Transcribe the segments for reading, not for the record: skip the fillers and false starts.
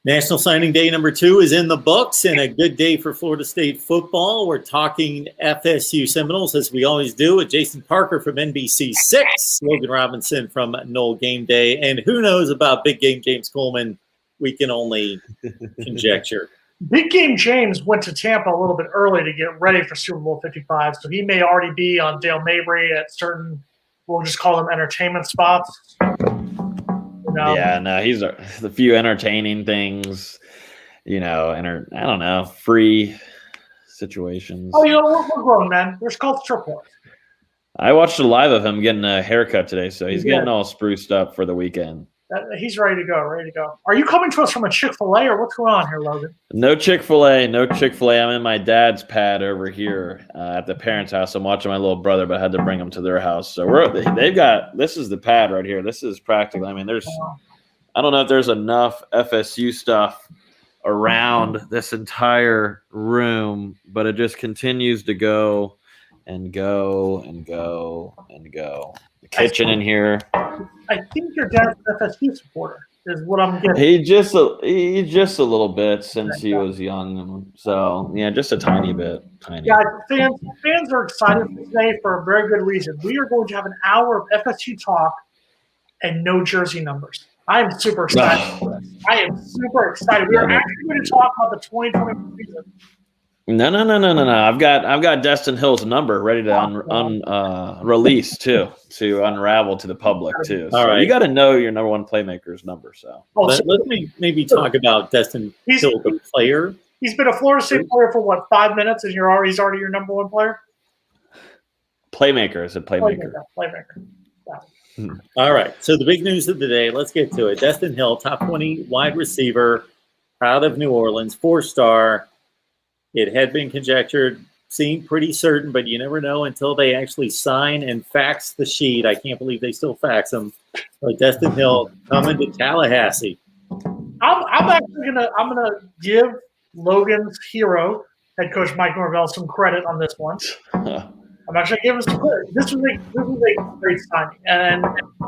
National Signing Day number 2 is in the books, and a good day for Florida State football. We're talking FSU Seminoles, as we always do, with Jason Parker from NBC6, Logan Robinson from Noel Game Day, and who knows about Big Game James Coleman? We can only conjecture. Big Game James went to Tampa a little bit early to get ready for Super Bowl 55, so he may already be on Dale Mabry at certain, we'll just call them entertainment spots. Yeah, no, he's the few entertaining things, I don't know, free situations. Oh, we're grown men. There's called strip clubs. I watched a live of him getting a haircut today, so he's getting all spruced up for the weekend. He's ready to go, Are you coming to us from a Chick-fil-A, or what's going on here, Logan? No Chick-fil-A. I'm in my dad's pad over here at the parents' house. I'm watching my little brother, but I had to bring him to their house. So this is the pad right here. This is practical. I mean, I don't know if there's enough FSU stuff around this entire room, but it just continues to go and go and go and go. The kitchen in here. I think your dad's an FSU supporter is what I'm getting. He just a little bit since he was young. So yeah, just a tiny bit. Yeah, fans are excited today for a very good reason. We are going to have an hour of FSU talk and no jersey numbers. I am super excited for this. I am super excited. We are actually going to talk about the 2021 season. No. I've got Dustin Hill's number ready to release too, to unravel to the public too. So all right, you got to know your number one playmaker's number. So let's maybe talk about Dustin Hill, the player. He's been a Florida State player for what, 5 minutes, and he's already your number one player. Playmaker is a playmaker. Playmaker. Yeah. All right. So the big news of the day. Let's get to it. Dustin Hill, top 20 wide receiver, out of New Orleans, 4-star. It had been conjectured, seemed pretty certain, but you never know until they actually sign and fax the sheet. I can't believe they still fax them. But Dustin Hill coming to Tallahassee. I'm gonna give Logan's hero, head coach Mike Norvell, some credit on this one. I'm actually giving him some credit. This was a great signing, and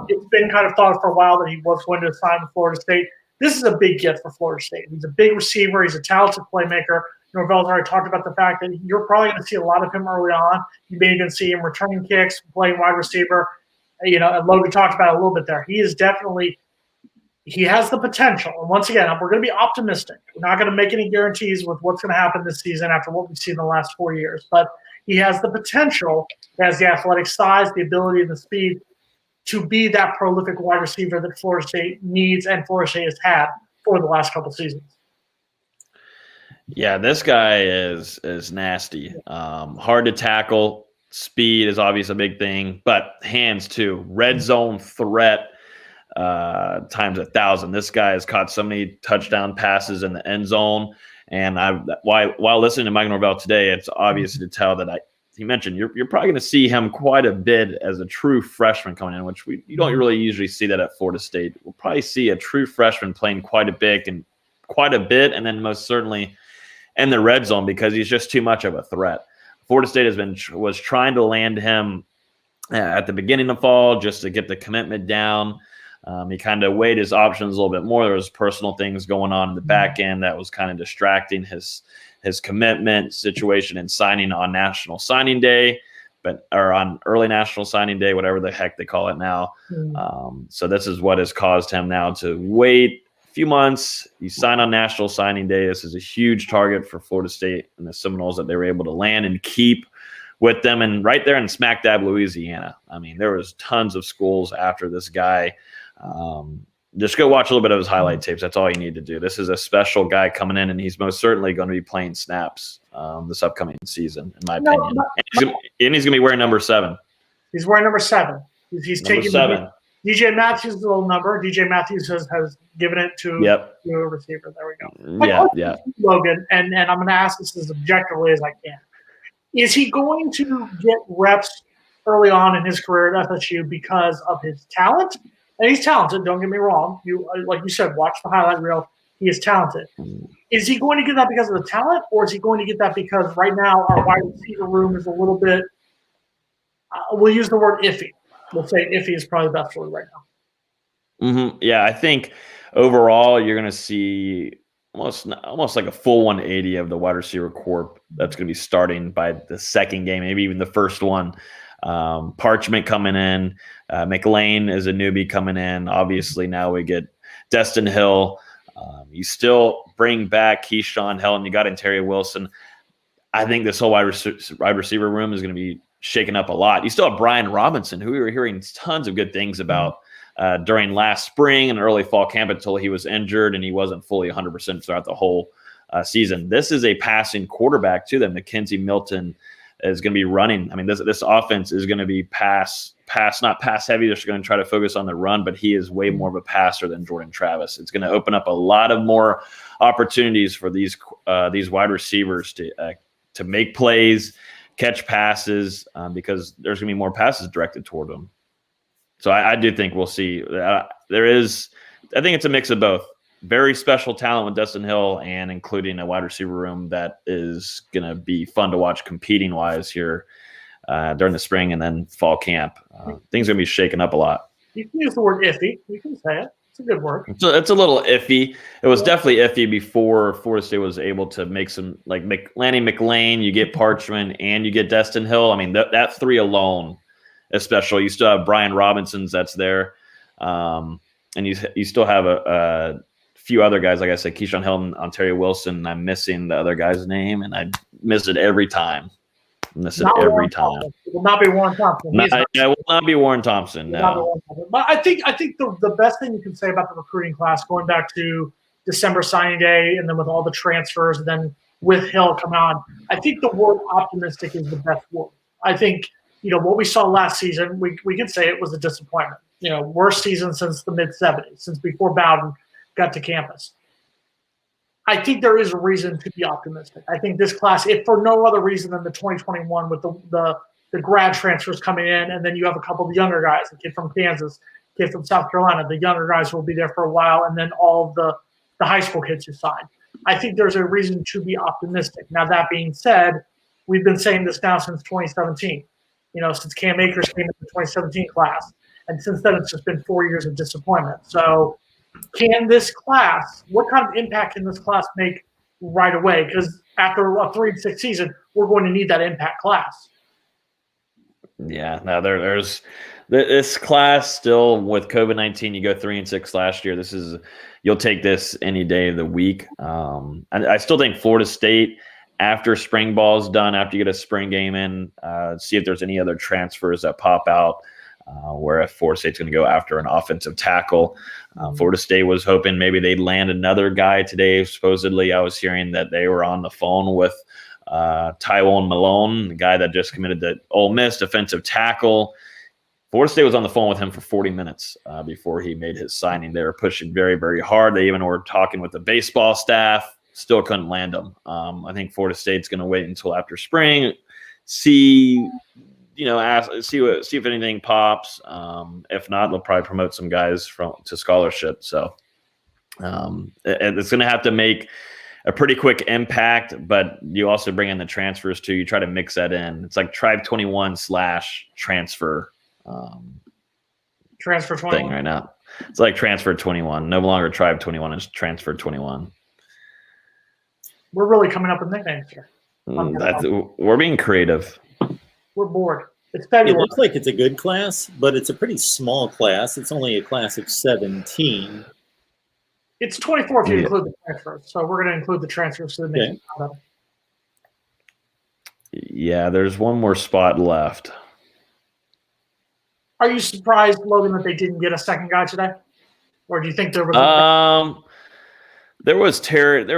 it's been kind of thought for a while that he was going to sign with Florida State. This is a big gift for Florida State. He's a big receiver. He's a talented playmaker. Norvell's already talked about the fact that you're probably going to see a lot of him early on. You may even see him returning kicks, playing wide receiver. And Logan talked about it a little bit there. He has the potential. And once again, we're going to be optimistic. We're not going to make any guarantees with what's going to happen this season after what we've seen in the last 4 years. But he has the potential, he has the athletic size, the ability, and the speed to be that prolific wide receiver that Florida State needs and Florida State has had for the last couple seasons. Yeah, this guy is nasty. Hard to tackle. Speed is obviously a big thing, but hands too. Red zone threat times 1,000. This guy has caught so many touchdown passes in the end zone. And while listening to Mike Norvell today, it's obvious to tell that he mentioned you're probably going to see him quite a bit as a true freshman coming in, which you don't really usually see that at Florida State. We'll probably see a true freshman playing quite a bit, and then most certainly in the red zone because he's just too much of a threat. Florida State was trying to land him at the beginning of fall just to get the commitment down. He kind of weighed his options a little bit more. There was personal things going on in the back end that was kind of distracting his commitment situation and signing on National Signing Day, or on early National Signing Day, whatever the heck they call it now. So this is what has caused him now to wait few months. You sign on National Signing Day. This is a huge target for Florida State and the Seminoles that they were able to land and keep with them. And right there in smack dab Louisiana, I mean, there was tons of schools after this guy. Just go watch a little bit of his highlight tapes. That's all you need to do. This is a special guy coming in, and he's most certainly going to be playing snaps this upcoming season, in my opinion. And he's going to be wearing number 7. He's wearing number 7. He's taking 7. DJ Matthews' little number. DJ Matthews has given it to a receiver. There we go. Yeah. Logan, and I'm going to ask this as objectively as I can. Is he going to get reps early on in his career at FSU because of his talent? And he's talented, don't get me wrong. Like you said, watch the highlight reel. He is talented. Is he going to get that because of the talent, or is he going to get that because right now our wide receiver room is a little bit we'll use the word iffy. We'll say iffy is probably the best word right now. Yeah, I think overall you're going to see almost like a full 180 of the wide receiver corp that's going to be starting by the second game, maybe even the first one. Parchment coming in, McLean is a newbie coming in. Obviously, now we get Dustin Hill. You still bring back Keyshawn Hill, and you got Terry Wilson. I think this whole wide receiver room is going to be shaken up a lot. You still have Brian Robinson, who we were hearing tons of good things about during last spring and early fall camp until he was injured and he wasn't fully 100% throughout the whole season. This is a passing quarterback to them. Mackenzie Milton is going to be running. I mean, this offense is going to be not pass heavy. They're going to try to focus on the run, but he is way more of a passer than Jordan Travis. It's going to open up a lot of more opportunities for these wide receivers to make plays, catch passes, because there's going to be more passes directed toward them. So I do think we'll see. I think it's a mix of both. Very special talent with Dustin Hill and including a wide receiver room that is going to be fun to watch competing-wise here during the spring and then fall camp. Things are going to be shaken up a lot. You can use the word iffy. You can say it. It's a good word. So it's a little iffy. It was definitely iffy before Florida State was able to make some, like Lanny McLean, you get Parchment, and you get Dustin Hill. I mean, that three alone is special. You still have Brian Robinson's that's there. And you still have a few other guys, like I said, Keyshawn Hill and Ontario Wilson. I'm missing the other guy's name, and I miss it every time. It will not be Warren Thompson. It will not be Warren Thompson. No. But I think the best thing you can say about the recruiting class, going back to December signing day, and then with all the transfers, and then with Hill coming on, I think the word optimistic is the best word. I think what we saw last season, we can say it was a disappointment. Worst season since the mid '70s, since before Bowden got to campus. I think there is a reason to be optimistic. I think this class, if for no other reason than the 2021 with the grad transfers coming in, and then you have a couple of the younger guys, a kid from Kansas, a kid from South Carolina, the younger guys will be there for a while, and then all of the high school kids who signed. I think there's a reason to be optimistic. Now, that being said, we've been saying this now since 2017, since Cam Akers came in the 2017 class. And since then, it's just been 4 years of disappointment. So can this class, what kind of impact can this class make right away? Because after a 3-6 season, we're going to need that impact class. Yeah, now there's this class still with COVID-19. You go 3-6 last year. You'll take this any day of the week. I still think Florida State, after spring ball is done, after you get a spring game in, see if there's any other transfers that pop out. Where if Florida State's going to go after an offensive tackle. Florida State was hoping maybe they'd land another guy today. Supposedly, I was hearing that they were on the phone with Tywone Malone, the guy that just committed to Ole Miss, defensive tackle. Florida State was on the phone with him for 40 minutes before he made his signing. They were pushing very, very hard. They even were talking with the baseball staff. Still couldn't land him. I think Florida State's going to wait until after spring, see if anything pops. If not, they'll probably promote some guys to scholarship. So it's going to have to make a pretty quick impact, but you also bring in the transfers too. You try to mix that in. It's like Tribe 21 / transfer. Transfer 21 thing right now. It's like Transfer 21. No longer Tribe 21. It's Transfer 21. We're really coming up with nicknames here. We're being creative. We're bored. It's February. It looks like it's a good class, but it's a pretty small class. It's only a class of 17. It's 24 if you include the transfers. So we're going to include the transfers to the nation. Okay. Yeah, there's one more spot left. Are you surprised, Logan, that they didn't get a second guy today? Or do you think there was there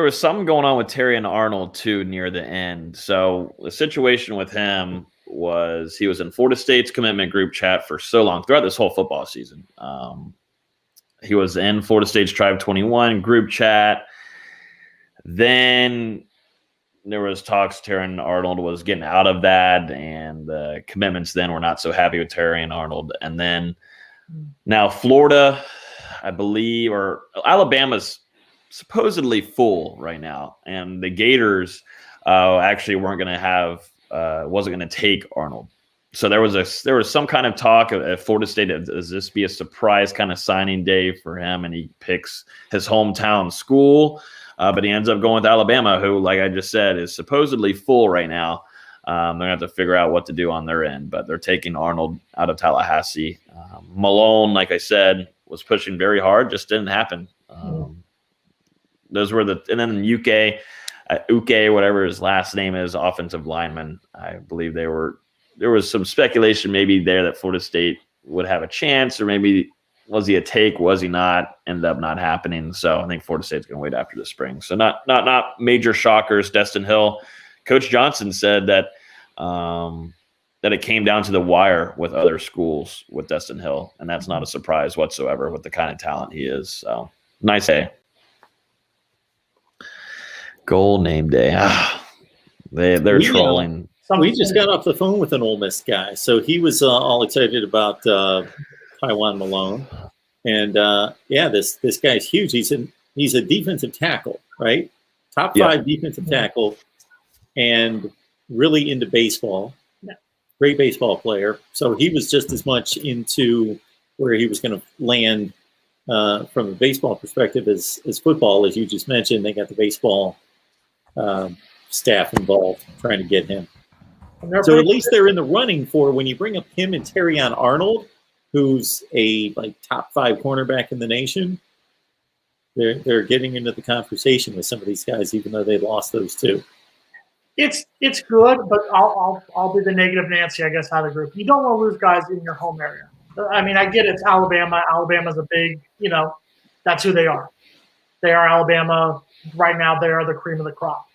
was something going on with Terry and Arnold too near the end. So the situation with him was he was in Florida State's commitment group chat for so long throughout this whole football season. He was in Florida State's Tribe 21 group chat. Then there was talks Terry and Arnold was getting out of that, and the commitments then were not so happy with Terry and Arnold. And then now Florida, I believe, or Alabama's supposedly full right now, and the Gators actually wasn't going to take Arnold. So there was some kind of talk at Florida State. Does this be a surprise kind of signing day for him? And he picks his hometown school, but he ends up going with Alabama, who, like I just said, is supposedly full right now. They're gonna have to figure out what to do on their end, but they're taking Arnold out of Tallahassee. Malone, like I said, was pushing very hard, just didn't happen. Those were and then Uke, whatever his last name is, offensive lineman. I believe there was some speculation maybe there that Florida State would have a chance, or maybe was he a take, was he not? Ended up not happening. So I think Florida State's going to wait after the spring. So not major shockers. Dustin Hill, Coach Johnson said that that it came down to the wire with other schools with Dustin Hill, and that's not a surprise whatsoever with the kind of talent he is. So nice day. Goal name day. They're trolling. We just got off the phone with an Ole Miss guy, so he was all excited about Taiwan Malone, and this guy's huge. He's a defensive tackle, right? Top 5 defensive tackle, and really into baseball. Yeah. Great baseball player. So he was just as much into where he was going to land from a baseball perspective as football, as you just mentioned. They got the baseball staff involved trying to get him. So at least they're in the running for when you bring up him and Terrion Arnold, who's a top 5 cornerback in the nation. They're getting into the conversation with some of these guys, even though they lost those 2. It's good, but I'll be the negative Nancy, I guess, out of the group. You don't want to lose guys in your home area. I mean, I get it's Alabama. Alabama's a big, that's who they are. They are Alabama. Right now, they are the cream of the crop.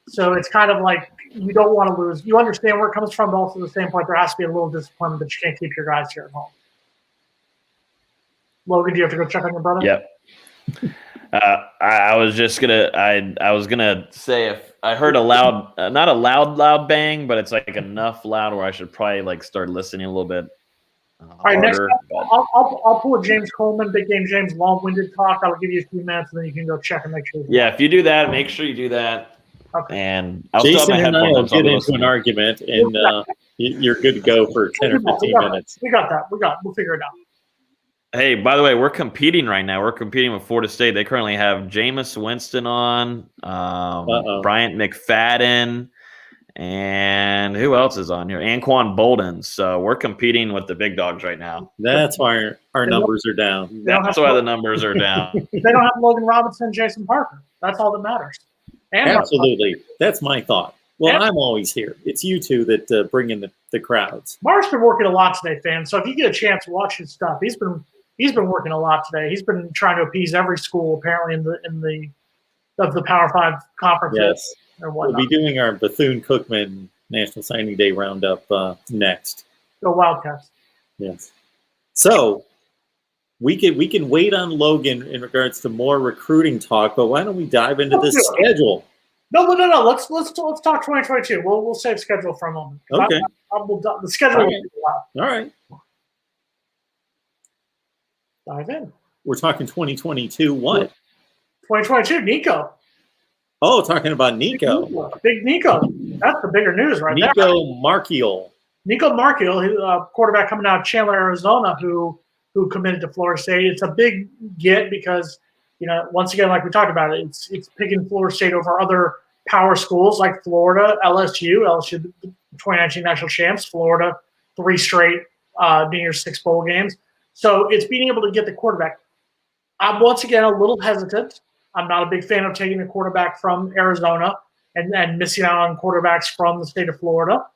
So it's kind of like you don't want to lose. You understand where it comes from, but also at the same point, there has to be a little discipline that you can't keep your guys here at home. Logan, do you have to go check on your brother? Yep. I was just gonna. I was gonna say if I heard a loud, not a loud bang, but it's like enough loud where I should probably start listening a little bit. All right, next up, I'll pull a James Coleman, big game James, long-winded talk. I'll give you a few minutes, and then you can go check and make sure. Yeah, if you do that, make sure you do that. Okay. And I'll Jason and I will get into an argument, and you're good to go for 10 or 15 minutes. We got that. We'll figure it out. Hey, by the way, we're competing right now. We're competing with Florida State. They currently have Jameis Winston on, Bryant McFadden, and who else is on here? Anquan Bolden. So we're competing with the big dogs right now. That's why our numbers are down. That's why the numbers are down. They don't have Logan Robinson, Jason Parker. That's all that matters. And absolutely. That's my thought. Well, I'm always here. It's you two that bring in the crowds. Mark's been working a lot today, fans. So if you get a chance to watch his stuff, he's been working a lot today. He's been trying to appease every school apparently in the Power 5 conferences. Yes. We'll be doing our Bethune-Cookman National Signing Day roundup next. Go Wildcats. Yes. So we can wait on Logan in regards to more recruiting talk, but why don't we dive into the schedule? No. Let's talk 2022. We'll save schedule for a moment. Okay. The schedule. All right. All right. Dive in. We're talking 2022. What? 2022. Nico. Oh, talking about Nico. Big Nico. That's the bigger news right there. Nico Marchiol. Nico Marchiol, he's a quarterback coming out of Chandler, Arizona, who committed to Florida State. It's a big get because, once again, like we talked about, it's picking Florida State over other power schools like Florida, LSU, the 2019 national champs, Florida, 3 straight New Year's 6 bowl games. So it's being able to get the quarterback. I'm once again a little hesitant. I'm not a big fan of taking a quarterback from Arizona and missing out on quarterbacks from the state of Florida.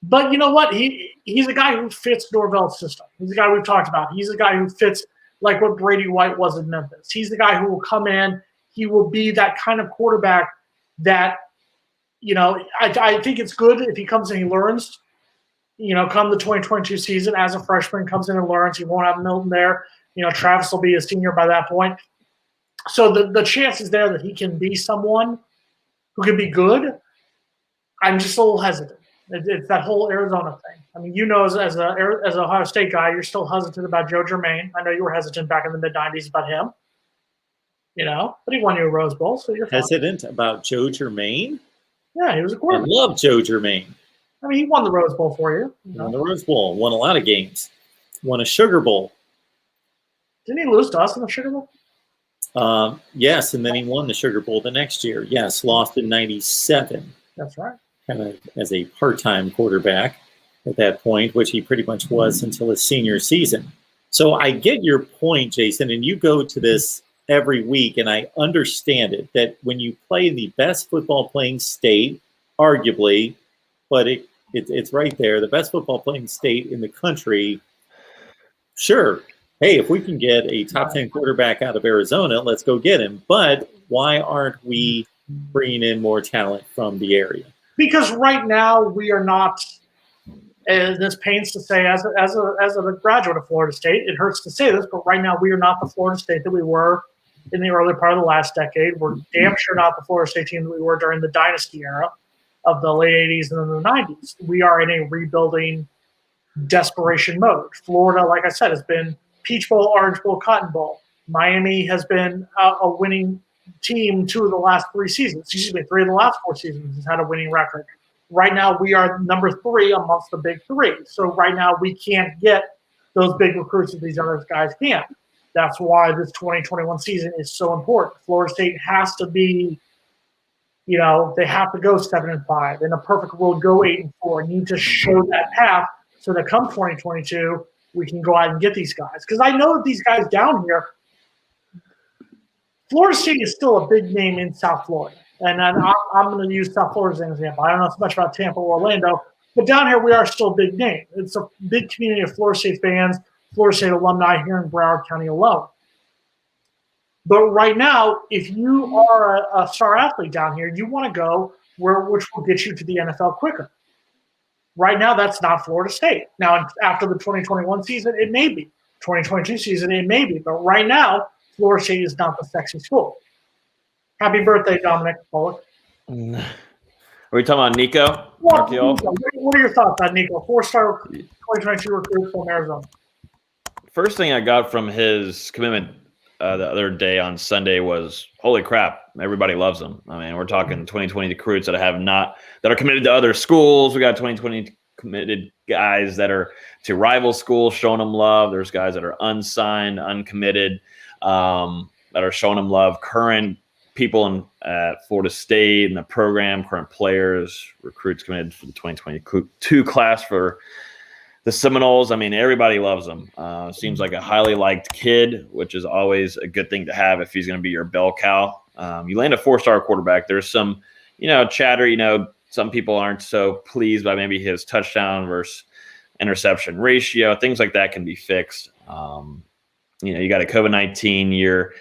But you know what? He's a guy who fits Norvell's system. He's a guy we've talked about. He's a guy who fits like what Brady White was in Memphis. He's the guy who will come in. He will be that kind of quarterback that, I think it's good if he comes and he learns. Come the 2022 season as a freshman, comes in and learns. He won't have Milton there. Travis will be a senior by that point. So the chance is there that he can be someone who can be good. I'm just a little hesitant. It's that whole Arizona thing. I mean, as an Ohio State guy, you're still hesitant about Joe Germain. I know you were hesitant back in the mid-'90s about him. But he won you a Rose Bowl, so you're fine. Hesitant about Joe Germain? Yeah, he was a quarterback. I love Joe Germain. I mean, he won the Rose Bowl for you. Won the Rose Bowl, won a lot of games, won a Sugar Bowl. Didn't he lose to us in the Sugar Bowl? Yes, and then he won the Sugar Bowl the next year. Yes, lost in '97. That's right. Kind of as a part-time quarterback at that point, which he pretty much was until his senior season. So I get your point, Jason, and you go to this every week, and I understand it, that when you play in the best football playing state, arguably, but it's right there, the best football playing state in the country, sure, hey, if we can get a top 10 quarterback out of Arizona, let's go get him. But why aren't we bringing in more talent from the area? Because right now we are not, and this pains to say as a graduate of Florida State, it hurts to say this, but right now we are not the Florida State that we were in the early part of the last decade. We're damn sure not the Florida State team that we were during the dynasty era of the late 80s and the 90s. We are in a rebuilding desperation mode. Florida, like I said, has been Peach Bowl, Orange Bowl, Cotton Bowl. Miami has been a winning team 2 of the last 3 seasons. Excuse me, 3 of the last 4 seasons has had a winning record. Right now, we are number 3 amongst the big 3. So right now, we can't get those big recruits that these other guys can. That's why this 2021 season is so important. Florida State has to be, they have to go 7-5. In a perfect world, go 8-4. Need to show that path so that come 2022, we can go out and get these guys. Because I know that these guys down here, Florida State is still a big name in South Florida. And I'm going to use South Florida as an example. I don't know so much about Tampa or Orlando, but down here we are still a big name. It's a big community of Florida State fans, Florida State alumni here in Broward County alone. But right now, if you are a star athlete down here, you want to go which will get you to the NFL quicker. Right now, that's not Florida State. Now, after the 2021 season, it may be. 2022 season, it may be. But right now, Florida State is not the sexy school. Happy birthday, Dominic Pollock. Are we talking about Nico Marchiol? What are your thoughts on Nico? 4-star 2022 recruit from Arizona. First thing I got from his commitment the other day on Sunday was, holy crap, everybody loves him. I mean, we're talking 2020 recruits that are committed to other schools. We got 2020 committed guys that are to rival schools, showing them love. There's guys that are unsigned, uncommitted, that are showing them love. Current people at Florida State and the program, current players, recruits committed for the 2022 class for the Seminoles. I mean, everybody loves him. Seems like a highly liked kid, which is always a good thing to have if he's going to be your bell cow. You land a 4-star quarterback. There's some, chatter. Some people aren't so pleased by maybe his touchdown versus interception ratio. Things like that can be fixed. You got a COVID-19 year.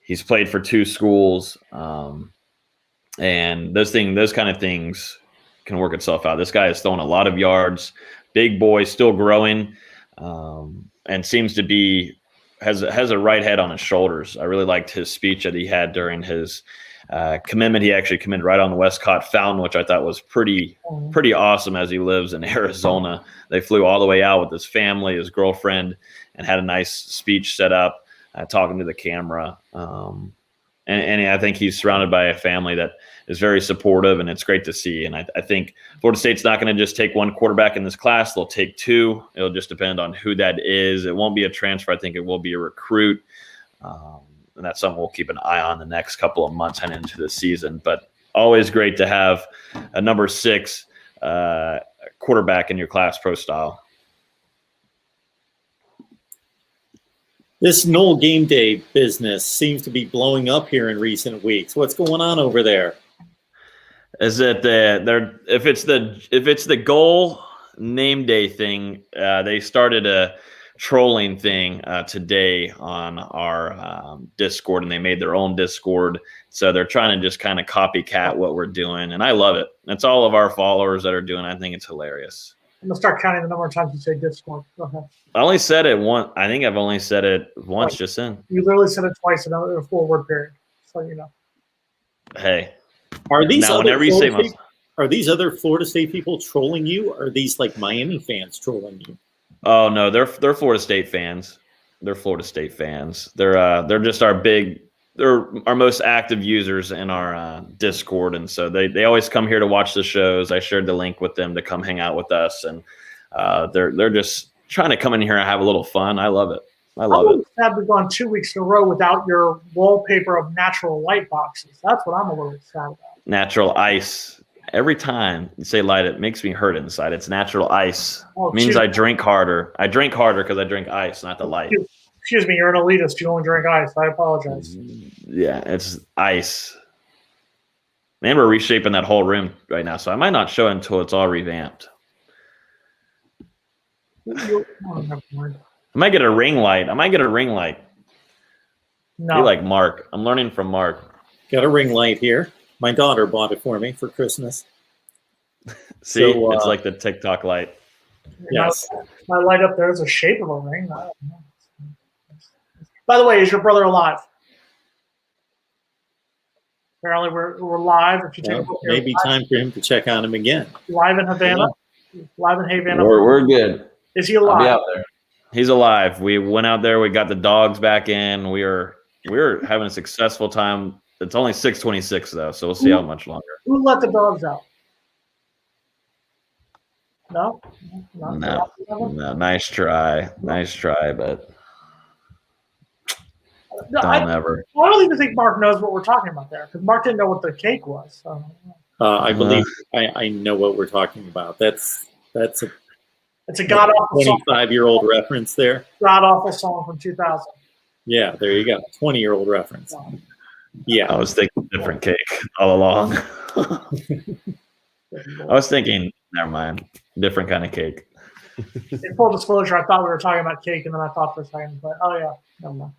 He's played for 2 schools, and those kind of things can work itself out. This guy is throwing a lot of yards. Big boy, still growing, and seems to be has a right head on his shoulders. I really liked his speech that he had during his commitment. He actually committed right on the Westcott Fountain, which I thought was pretty awesome. As he lives in Arizona, they flew all the way out with his family, his girlfriend, and had a nice speech set up, talking to the camera. And I think he's surrounded by a family that is very supportive, and it's great to see. And I think Florida State's not going to just take 1 quarterback in this class. They'll take 2. It'll just depend on who that is. It won't be a transfer. I think it will be a recruit. And that's something we'll keep an eye on the next couple of months heading into the season. But always great to have a number 6 quarterback in your class pro style. This Knoll game day business seems to be blowing up here in recent weeks. What's going on over there? Is that if it's the goal name day thing, they started a trolling thing today on our Discord, and they made their own Discord. So they're trying to just kind of copycat what we're doing, and I love it. It's all of our followers that are doing it. I think it's hilarious. I'm going to start counting the number of times you say Discord. Go ahead. I only said it once. I think I've only said it once just then. You literally said it twice in a 4-word period. So you know. Hey. Are these now, whenever you say are these other Florida State people trolling you? Or are these like Miami fans trolling you? Oh no, they're Florida State fans. They're Florida State fans. They're just our big they're our most active users in our Discord, and so they always come here to watch the shows. I shared the link with them to come hang out with us, and they're just trying to come in here and have a little fun. I love it. I love it. I'm we've gone 2 weeks in a row without your wallpaper of natural light boxes. That's what I'm a little sad about. Natural ice. Every time you say light, it makes me hurt inside. It's natural ice. Oh, It means I drink harder. I drink harder because I drink ice, not the light. Excuse me, you're an elitist. You only drink ice. I apologize. Yeah, it's ice. And we're reshaping that whole room right now, so I might not show it until it's all revamped. Oh, never mind. I might get a ring light. No. Be like Mark. I'm learning from Mark. Got a ring light here. My daughter bought it for me for Christmas. See, So, it's like the TikTok light. Yes. My light up there is a shape of a ring. I don't know. By the way, is your brother alive? Apparently, we're live. If you take Well, maybe time for him to check on him again. live in Havana, live in Havana. We're good. Is he I'll alive? be out there. He's alive. We went out there. We got the dogs back in. We're having a successful time. It's only 6:26 though, so we'll see how much longer. Who let the dogs out? No. No, nice try, but No, I'll never. I don't even think Mark knows what we're talking about there because Mark didn't know what the cake was. So. I believe I know what we're talking about. That's a It's a god awful song. 25-year-old reference there. God awful song from 2000. Yeah, there you go. 20-year-old reference. Yeah. I was thinking different cake all along. I was thinking, never mind, different kind of cake. In full disclosure, I thought we were talking about cake, and then I thought for a second, but oh yeah, never mind.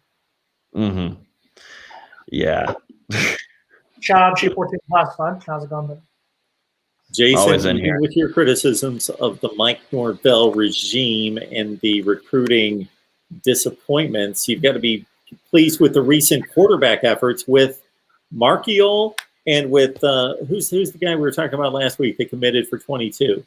Mm-hmm. Yeah. Shout out G14 Class Fun. How's it going, buddy? Jason, in here. with your criticisms of the Mike Norvell regime and the recruiting disappointments, you've got to be pleased with the recent quarterback efforts with Marchiol and with who's the guy we were talking about last week that committed for 22?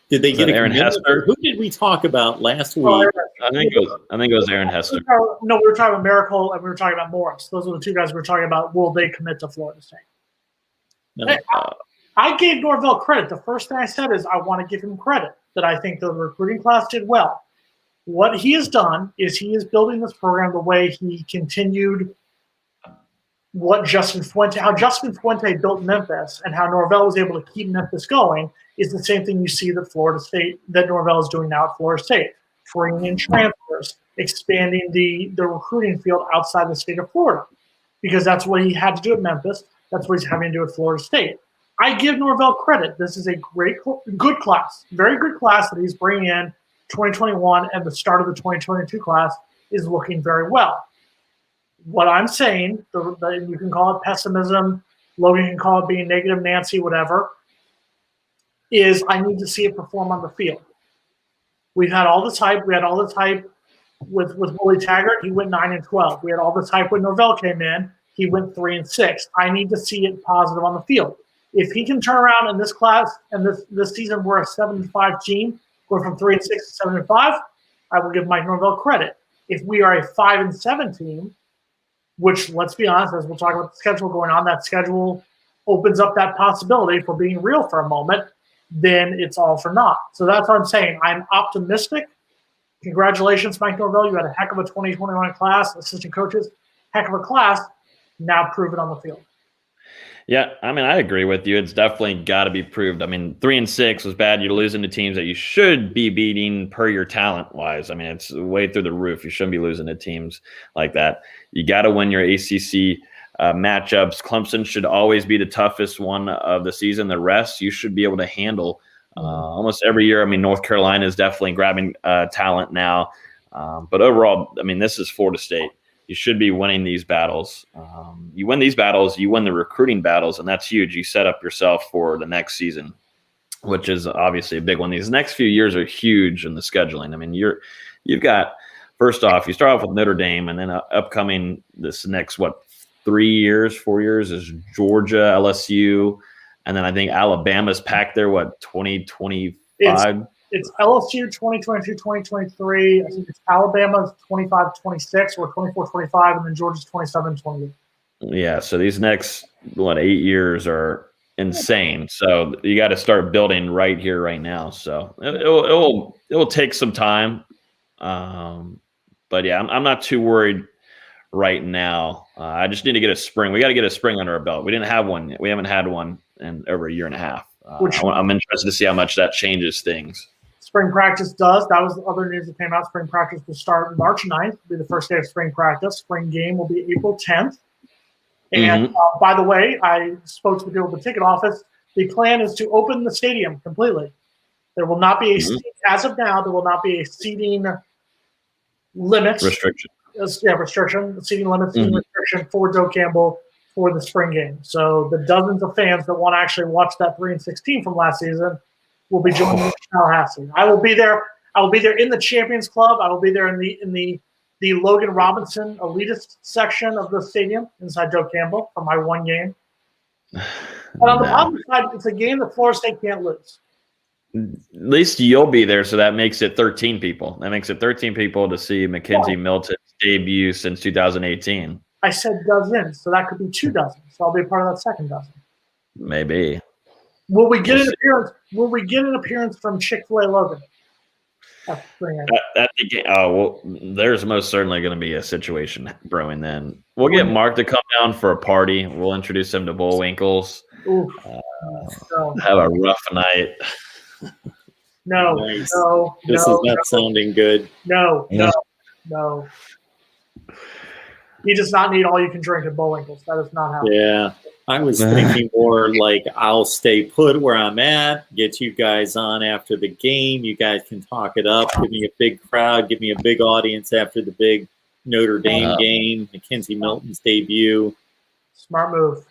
Did they get Aaron Hester? Who did we talk about last week? I think it was Aaron Hester. No, we were talking about Miracle and we were talking about Morris. Those were the two guys we were talking about. Will they commit to Florida State? No. Hey, I gave Norvell credit. The first thing I said is I want to give him credit that I think the recruiting class did well. What he has done is he is building this program the way he continued how Justin Fuente built Memphis and how Norvell was able to keep Memphis going is the same thing you see that Norvell is doing now at Florida State, bringing in transfers, expanding the recruiting field outside the state of Florida, because that's what he had to do at Memphis. That's what he's having to do at Florida State. I give Norvell credit. This is a good class, very good class that he's bringing in. 2021 and the start of the 2022 class is looking very well. What I'm saying, you can call it pessimism, Logan can call it being negative Nancy, whatever, is I need to see it perform on the field. We've had all this hype. We had all this hype with Willie Taggart. He went 9-12. We had all this hype when Norvell came in. He went 3-6. I need to see it positive on the field. If he can turn around in this class and this season we're a 7-5 team, go from 3-6 to 7-5, I will give Mike Norvell credit. If we are a 5-7 team, which let's be honest, as we'll talk about the schedule going on, that schedule opens up that possibility for being real for a moment, then it's all for naught. So that's what I'm saying. I'm optimistic. Congratulations, Mike Norvell. You had a heck of a 2021 class. Assistant coaches, heck of a class. Now prove it on the field. Yeah, I mean, I agree with you. It's definitely got to be proved. I mean, 3-6 was bad. You're losing to teams that you should be beating per your talent-wise. I mean, it's way through the roof. You shouldn't be losing to teams like that. You got to win your ACC matchups. Clemson should always be the toughest one of the season. The rest you should be able to handle almost every year. I mean, North Carolina is definitely grabbing talent now. But overall, I mean, this is Florida State. You should be winning these battles. You win these battles, you win the recruiting battles, and that's huge. You set up yourself for the next season, which is obviously a big one. These next few years are huge in the scheduling. I mean, you've got, first off, you start off with Notre Dame, and then upcoming this next, 4 years is Georgia, LSU, and then I think Alabama's packed there, 2025? It's LSU 2022-2023. I think it's Alabama's 25-26 or 24-25, and then Georgia's 27-28. Yeah, so these next 8 years are insane. So you got to start building right here, right now. So it will take some time, but yeah, I'm not too worried right now. I just need to get a spring. We got to get a spring under our belt. We didn't have one. We haven't had one in over a year and a half. I'm interested to see how much that changes things. Spring practice does. That was the other news that came out. Spring practice will start March 9th. Will be the first day of spring practice. Spring game will be April 10th. And by the way, I spoke to the people at the ticket office. The plan is to open the stadium completely. There will not be as of now, there will not be a seating limit. Restriction. Restriction. Seating limit, seating restriction for Joe Campbell for the spring game. So the dozens of fans that want to actually watch that 3-16 from last season will be joining me in Tallahassee. I will be there. I will be there in the Champions Club. I will be there in the Logan Robinson elitist section of the stadium inside Joe Campbell for my one game. But on the positive side, it's a game that Florida State can't lose. At least you'll be there, so that makes it 13 people. That makes it 13 people to see Mackenzie Milton's debut since 2018. I said dozens, so that could be 2 dozen. So I'll be a part of that second dozen. Maybe. Will we get an appearance? Will we get an appearance from Chick-fil-A Logan? At the game, well, there's most certainly going to be a situation brewing then. We'll get Mark to come down for a party. We'll introduce him to Bullwinkles. Have a rough night. Nice. This is not sounding good. No. He does not need all you can drink at Bullwinkles. That is not happening. Yeah. I was thinking more like I'll stay put where I'm at, get you guys on after the game. You guys can talk it up. Give me a big crowd. Give me a big audience after the big Notre Dame game, Mackenzie Milton's debut. Smart move.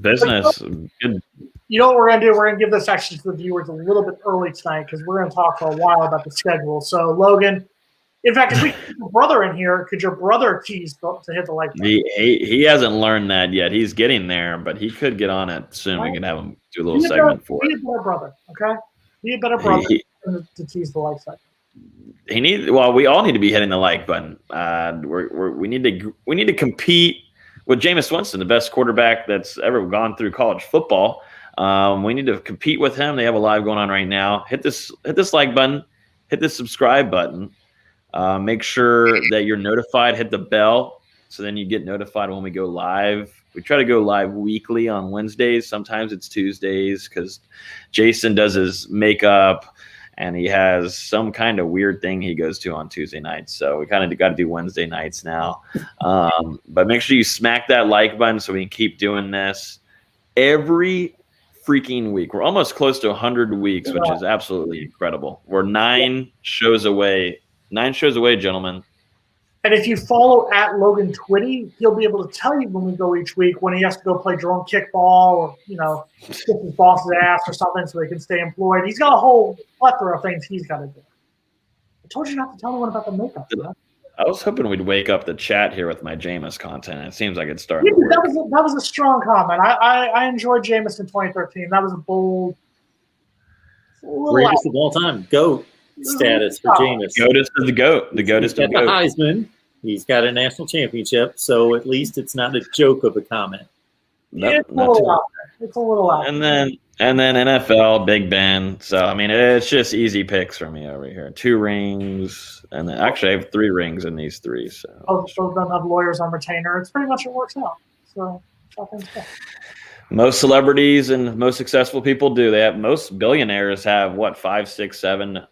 Business. Good. You know what we're going to do? We're going to give this actually to the viewers a little bit early tonight because we're going to talk for a while about the schedule. So, Logan, in fact, if we get your brother in here, could your brother tease to hit the like button? He hasn't learned that yet. He's getting there, but he could get on it soon. We can have him do a little segment for it. Be a better brother, okay? Be a better brother to tease the like button. We all need to be hitting the like button. We need to compete with Jameis Winston, the best quarterback that's ever gone through college football. We need to compete with him. They have a live going on right now. Hit this like button. Hit this subscribe button. Make sure that you're notified. Hit the bell so then you get notified when we go live. We try to go live weekly on Wednesdays. Sometimes it's Tuesdays because Jason does his makeup and he has some kind of weird thing he goes to on Tuesday nights. So we kind of got to do Wednesday nights now. But make sure you smack that like button so we can keep doing this every freaking week. We're almost close to 100 weeks, which is absolutely incredible. We're 9 shows away. 9 shows away, gentlemen. And if you follow at Logan Twitty, he'll be able to tell you when we go each week when he has to go play drone kickball or, kick his boss's ass or something so they can stay employed. He's got a whole plethora of things he's got to do. I told you not to tell anyone about the makeup. Huh? I was hoping we'd wake up the chat here with my Jameis content. It seems like it's starting. Yeah, that was a strong comment. I enjoyed Jameis in 2013. That was a bold. Greatest of all time. GOAT status for Jameis. GOATest of the GOAT. The GOATest of the GOAT. Heisman. He's got a national championship, so at least it's not a joke of a comment. Nope, it's a little out. And then NFL, Big Ben. So I mean, it's just easy picks for me over here. 2 rings, and then actually I have 3 rings in these 3. So both of them have lawyers on retainer. It's pretty much it works out. So most celebrities and most successful people do. They have most billionaires have 5, 6, 7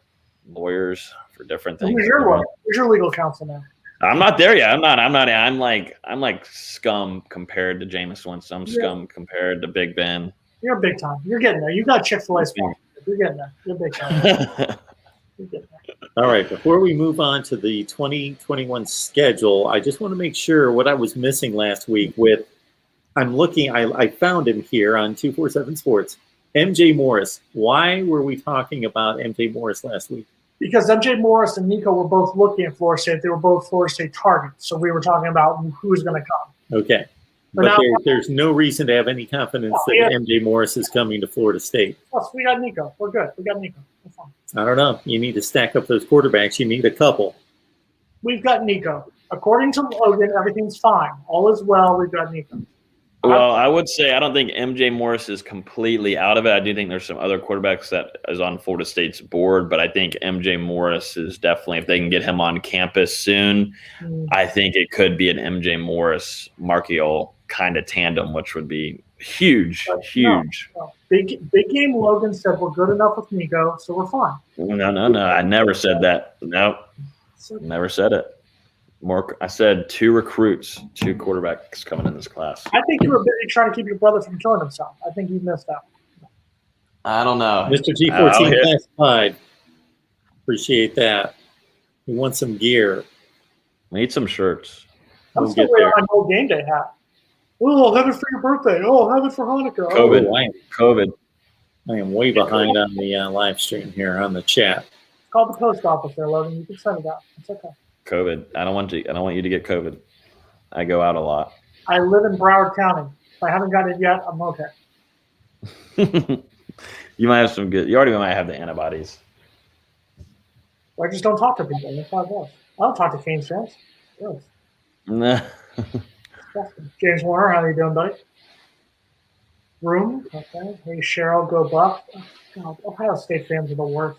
lawyers for different things. Who's your lawyer? Who's your legal counsel now? I'm not there yet. I'm not. I'm like scum compared to Jameis Winston. I'm scum compared to Big Ben. You're big time. You're getting there. You got Chick-fil-A sponsorship. You're getting there. You're big time. You're getting there. All right. Before we move on to the 2021 schedule, I just want to make sure what I was missing last week with. I'm looking. I found him here on 247 Sports. MJ Morris. Why were we talking about MJ Morris last week? Because MJ Morris and Nico were both looking at Florida State. They were both Florida State targets. So we were talking about who's going to come. Okay. But there's no reason to have any confidence that MJ Morris is coming to Florida State. Plus, we got Nico. We're good. We got Nico. We're fine. I don't know. You need to stack up those quarterbacks. You need a couple. We've got Nico. According to Logan, everything's fine. All is well. We've got Nico. Well, I would say I don't think MJ Morris is completely out of it. I do think there's some other quarterbacks that is on Florida State's board, but I think MJ Morris is definitely, if they can get him on campus soon, I think it could be an MJ Morris Marchiol kind of tandem, which would be huge, huge. No. Big game Logan said we're good enough with Nico, so we're fine. No. I never said that. No, never said it. I said 2 recruits, 2 quarterbacks coming in this class. I think you were busy trying to keep your brother from killing himself. I think you missed out. I don't know. Mr. G14 classified. Appreciate that. We want some gear. We need some shirts. I'm still waiting on my whole game day hat. Oh, have it for your birthday. Oh, have it for Hanukkah. COVID. I am way behind on the live stream here on the chat. Call the post office there, Logan. You can send it out. It's okay. COVID. I don't want you to get COVID. I go out a lot. I live in Broward County. If I haven't got it yet, I'm okay. You might have some good. You already might have the antibodies. Well, I just don't talk to people. That's how it goes. I don't talk to Canes fans. Gross. Nah. James Warner, how you doing, buddy? Room. Okay. Hey, Cheryl, go Buff. Oh, God, Ohio State fans are the worst,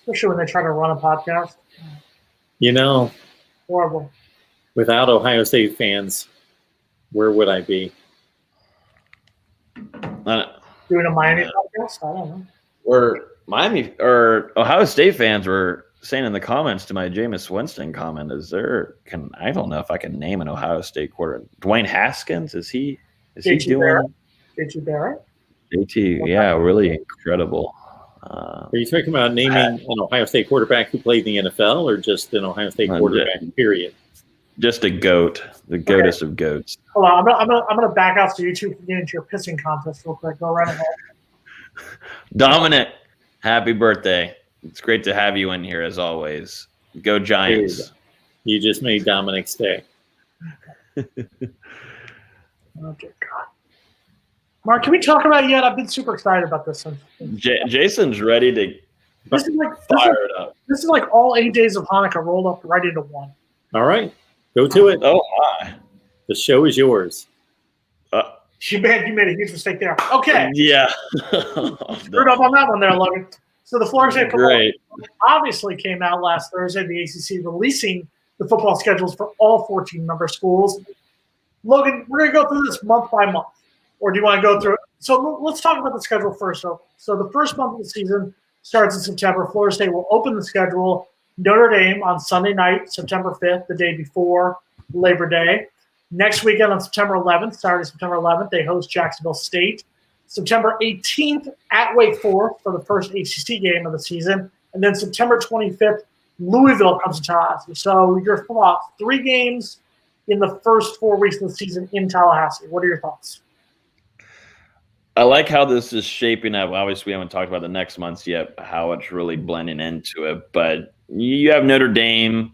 especially when they try to run a podcast. You know, horrible. Without Ohio State fans, where would I be? Doing a Miami podcast? I don't know. Or Ohio State fans were saying in the comments to my Jameis Winston comment, I don't know if I can name an Ohio State quarterback. Dwayne Haskins, is he doing JT Barrett? JT, yeah, really incredible. Are you talking about naming an Ohio State quarterback who played in the NFL, or just an Ohio State quarterback? Period. Just a goat, the goatest of goats. Hold on, I'm gonna back out so you two can get into your pissing contest real quick. Go right ahead. Dominic, happy birthday! It's great to have you in here as always. Go Giants! You just made Dominic's day. Okay, God. Mark, can we talk about it yet? I've been super excited about this. Jason's ready to fire it up. This is like all 8 days of Hanukkah rolled up right into one. All right, go to it. Oh my! The show is yours. You made a huge mistake there. Okay. Yeah. Screwed up on that one there, Logan. So the Florida State football obviously came out last Thursday, the ACC releasing the football schedules for all 14 member schools. Logan, we're going to go through this month by month. Or do you want to go through it? So let's talk about the schedule first. So the first month of the season starts in September. Florida State will open the schedule. Notre Dame on Sunday night, September 5th, the day before Labor Day. Next weekend on September 11th, Saturday, September 11th, they host Jacksonville State. September 18th at Wake Forest for the first ACC game of the season. And then September 25th, Louisville comes to Tallahassee. So your thoughts, 3 games in the first 4 weeks of the season in Tallahassee. What are your thoughts? I like how this is shaping up. Obviously, we haven't talked about the next months yet, how it's really blending into it. But you have Notre Dame.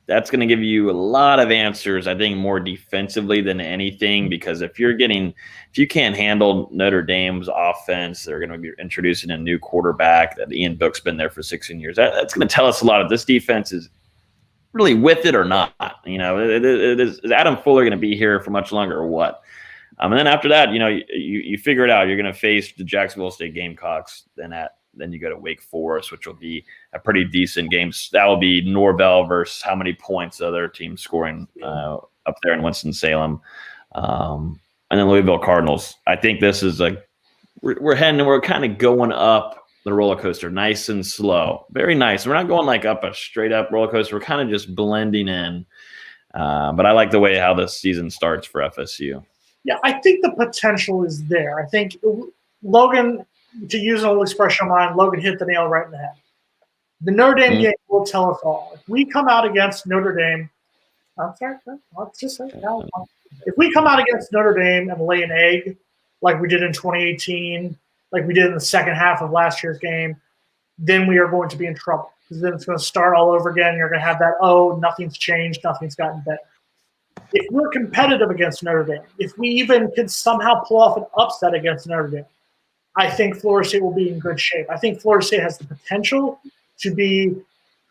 That's going to give you a lot of answers, I think, more defensively than anything, because if you can't handle Notre Dame's offense, they're going to be introducing a new quarterback that Ian Book's been there for 16 years. That's going to tell us a lot if this defense is really with it or not. Is Adam Fuller going to be here for much longer or what? And then after that, you figure it out. You're going to face the Jacksonville State Gamecocks. Then you go to Wake Forest, which will be a pretty decent game. That will be Norvell versus how many points the other team's scoring up there in Winston-Salem. And then Louisville Cardinals. I think this is we're kind of going up the roller coaster, nice and slow. Very nice. We're not going up a straight up roller coaster. We're kind of just blending in. But I like the way how this season starts for FSU. Yeah, I think the potential is there. I think Logan, to use an old expression of mine, Logan hit the nail right in the head. The Notre Dame game will tell us all. If we come out against Notre Dame, if we come out against Notre Dame and lay an egg like we did in 2018, like we did in the second half of last year's game, then we are going to be in trouble. Because then it's going to start all over again. You're going to have that, nothing's changed, nothing's gotten better. if we're competitive against Notre Dame, if we even can somehow pull off an upset against Notre Dame, I think Florida State will be in good shape. I think Florida State has the potential to be,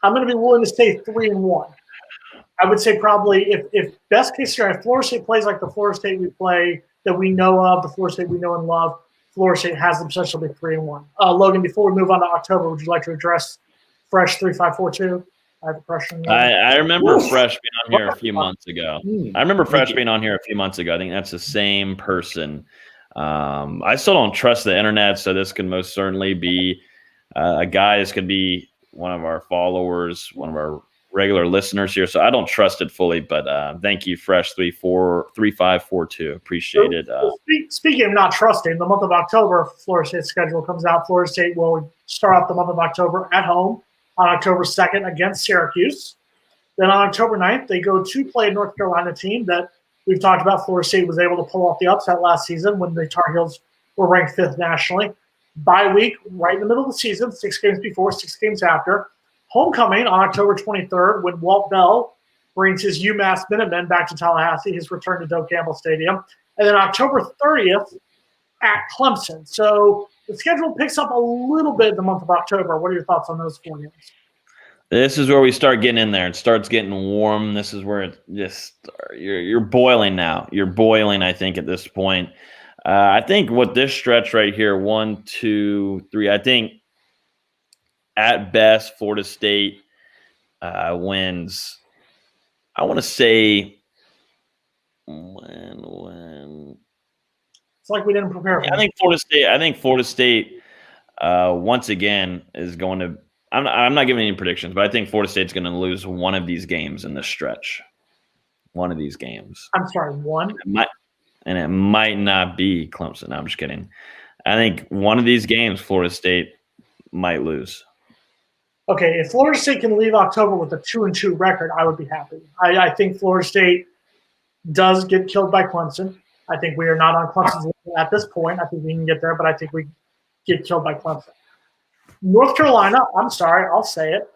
I'm going to be willing to say 3-1. I would say probably if best case scenario, if Florida State plays like the Florida State we play that we know of, the Florida State we know and love, Florida State has the potential to be 3-1. Logan, before we move on to October, would you like to address Fresh 3542? I have a question. I remember Fresh being on here a few months ago. I remember Fresh being on here a few months ago. I think that's the same person. I still don't trust the internet, so this could most certainly be a guy. This could be one of our followers, one of our regular listeners here. So I don't trust it fully, but thank you, Fresh 3542. Appreciate it. Speaking of not trusting, the month of October, Florida State's schedule comes out. Florida State will start off the month of October at home on October 2nd against Syracuse. Then on October 9th, they go to play a North Carolina team that we've talked about. Florida State was able to pull off the upset last season when the Tar Heels were ranked 5th nationally. Bye week, right in the middle of the season, 6 games before, 6 games after. Homecoming on October 23rd when Walt Bell brings his UMass Minutemen back to Tallahassee, his return to Doe Campbell Stadium. And then October 30th at Clemson. So the schedule picks up a little bit in the month of October. What are your thoughts on those 4 games? This is where we start getting in there. It starts getting warm. This is where it just you're boiling now. You're boiling, I think, at this point. I think what this stretch right here, 1, 2, 3, I think at best Florida State wins. I want to say when. It's like we didn't prepare for it. I think Florida State once again is going to. I'm not giving any predictions, but I think Florida State's going to lose one of these games in this stretch. One of these games. I'm sorry, one? It might not be Clemson. No, I'm just kidding. I think one of these games Florida State might lose. Okay, if Florida State can leave October with a 2-2 record, I would be happy. I think Florida State does get killed by Clemson. I think we are not on Clemson's level at this point. I think we can get there, but I think we get killed by Clemson. North Carolina, I'm sorry, I'll say it.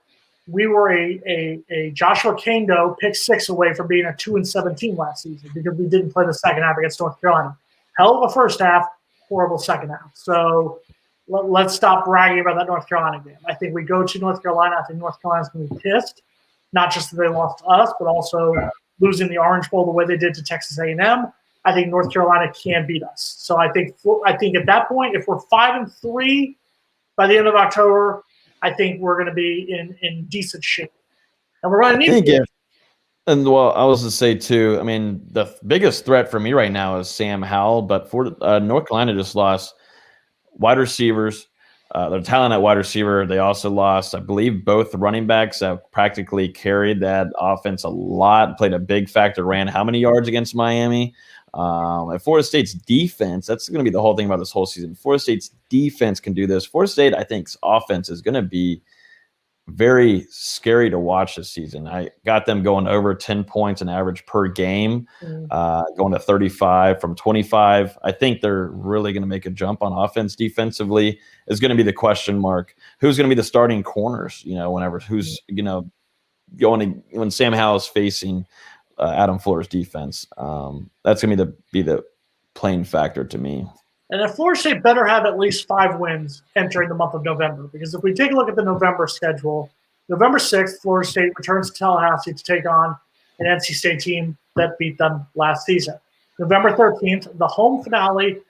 We were a Joshua Kando pick 6 away from being a 2-7 team last season because we didn't play the second half against North Carolina. Hell of a first half, horrible second half. So let's stop bragging about that North Carolina game. I think we go to North Carolina. I think North Carolina's going to be pissed, not just that they lost to us, but also losing the Orange Bowl the way they did to Texas A&M. I think North Carolina can beat us. So I think at that point, if we're 5-3 by the end of October, I think we're going to be in decent shape. And we're going to need to. And well, I was to say too, I mean, the biggest threat for me right now is Sam Howell, but for North Carolina just lost wide receivers. Their talent at wide receiver. They also lost, I believe, both running backs that practically carried that offense a lot, played a big factor, ran how many yards against Miami? And Florida State's defense, that's going to be the whole thing about this whole season. Florida State's defense can do this. Florida State, I think, offense is going to be very scary to watch this season. I got them going over 10 points an average per game, going to 35 from 25. I think they're really going to make a jump on offense. Defensively is going to be the question mark. Who's going to be the starting corners, who's, going to, when Sam Howell is facing Adam Fuller's defense. That's going to be the playing factor to me. And if Florida State better have at least 5 wins entering the month of November, because if we take a look at the November schedule, November 6th, Florida State returns to Tallahassee to take on an NC State team that beat them last season. November 13th, the home finale